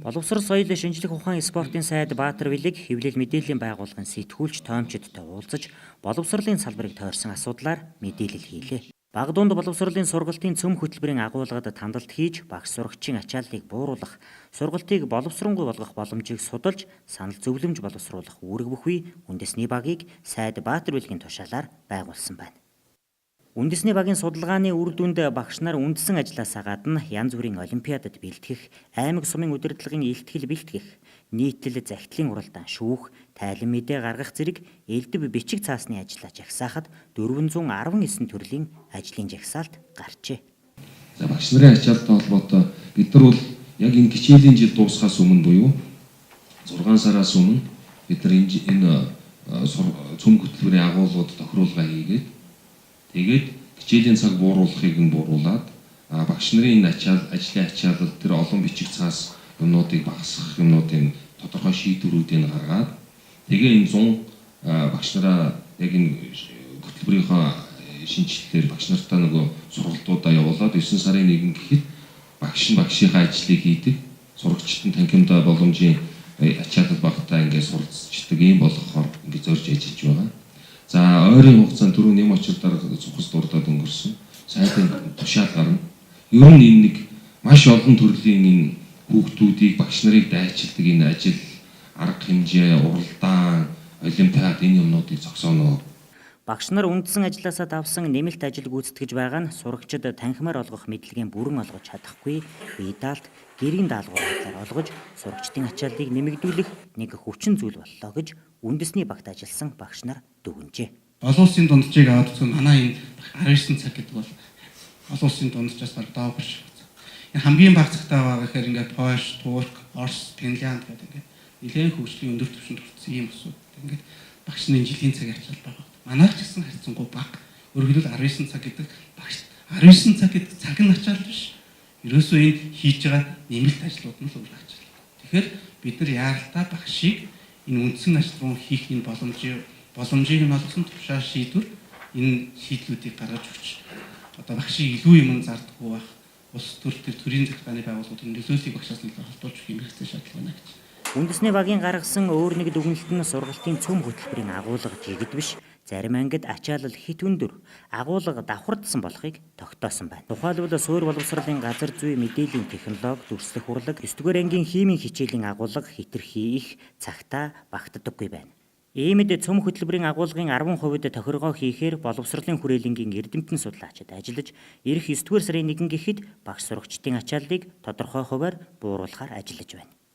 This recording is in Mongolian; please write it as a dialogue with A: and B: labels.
A: Боловсрол соёл шинжлэх ухаан спортын сайд Баатар Вилэг хэвлэл мэдээллийн байгууллагын сэтгүүлч тоомчидтой уулзаж боловсролын салбарыг тойрсон асуудлаар мэдээлэл хийлээ. Бага дунд боловсролын сургалтын цөм хөтөлбөрийн агуулгад тандалт хийж багш сурагчийн ачааллыг бууруулах, сургалтыг боловсронгуй болгох боломжийг судалж санал зөвлөмж боловсруулах үүрэг бүхий үндэсний багийг сайд Баатар Вилэгийн тушаалаар байгуулсан байна. Үндэсний багийн судалгааны үр дүнд багш нар үндсэн ажлаасаа гадна янз бүрийн олимпиадад бэлтгэх, аймаг сумын удирдлагын илтгэл бэлтгэх, нийтлэл захидлын уралдаан шүүх, тайлан мэдээ гаргах зэрэг элдэв бичиг цаасны ажлаа жагсаахад 419 төрлийн ажлын жагсаалт гарчээ.
B: За багш нарын ачаалттай холбоотой бид нар бол яг энэ хичээлийн жил дуусахаас өмнө буюу 6 сараас өмнө бид нар энэ цөм хөтөлбөрийн агуулгад тохируулга хийгээд тэгээд хичээлийн цаг бууруулахыг нь бууруулад багш нарын энэ ажлын ачаалал тэр олон бичиг цаас юмнуудыг багасгах юмнуудын тодорхой шийдвэрүүдийг гаргаад тэгээ энэ 100 багш нараа яг энэ хөтөлбөрийнхөө шинжилтээр багш нартаа нөгөө сургалтуудаа явуулаад 9 сарын 1 гэхэд багш нь багшийнхаа ажлыг хийдэг, сурагчид нь танхимдаа боломжийн ачаалал багтаа ингээд суралцдаг юм болгохоор ингээд зорж ажиллаж байгаа. За ойрын хугацаанд түрүү нэм очил дарга цухас дурдаад өнгөрсөн. Сайдын тушаал гарна. Ер нь энэ нэг маш олон төрлийн энэ хүүхдүүдийг багш нарыг дайчилдаг энэ ажил, арга хэмжээ, уралдаан, олимпиад энэ юмнуудыг зогсооно.
A: Багш нар үндсэн ажлаасаа давсан нэмэлт ажил гүйцэтгэж байгаа нь сурагчид танхимаар олгох мэдлэгийн бүрэн олгож чадахгүй, бие даалт, гэрийн даалгавраар олгож сурагчдын ачааллыг нэмэгдүүлэх нэг хүчин зүйл боллоо гэж үндэсний багт ажилласан багш нар дүгнжээ.
C: Олон улсын дунджийг аваад үзвэл манай энэ 19 цаг гэдэг бол олон улсын дунджаас баг доогор шиг. Энэ хамгийн бага цагтаа байгаа гэхээр ингээд Польш, Турк, Орос, Финлянд гэдэг ингээд нэлээд хөгжлийн өндөр түвшинд хүрсэн юм асуудал. Ингээд багш нарын жилийн цагийн ачаал байгаа. Манайх ч гэсэн харьцангуй бага. Өөрөөр хэлбэл 19 цаг гэдэг багш 19 цаг гэдэг цаг нь ачаал биш. Ерөөсөө энэ хийж байгаа нэмэлт ажлууд нь л өөр ачаал. Тэгэхээр бид нар яаралтай багшийг энэ үндсэн ажил руу хийх энэ боломжийг нь олгосон тушаал шийдвэр энэ шийдлүүдийг гаргаж өгч одоо багшийг илүү юм зардаггүй байх улс төр төрийн захиргааны байгууллагуудын нөлөөллийг багшаас нь холбооч өгөх юм хэрэгтэй шаардлага байна гэж.
A: Үндэсний багийн гаргасан өөр нэг дүгнэлт нь сургалтын цөм хөтөлбөрийн агуулга жигд биш, зарим ангид ачаалал хит өндөр, агуулга давхардсан болохыг тогтоосон байна. Тухайлбал суур боловсролын газар зүй мэдээллийн технологи, дүрслэх урлаг, 9-р ангийн химийн хичээлийн агуулга хэтэрхий их цагтаа багтдаггүй байна. Иймд цөм хөтөлбөрийн агуулгын 10% тохиргоо хийхээр боловсролын хүрээлэнгийн эрдэмтэн судлаачид ажиллаж, ирэх 9-р сарын 1 гэхэд багш сурагчдын ачааллыг тодорхой хувиар бууруулахаар ажиллаж байна.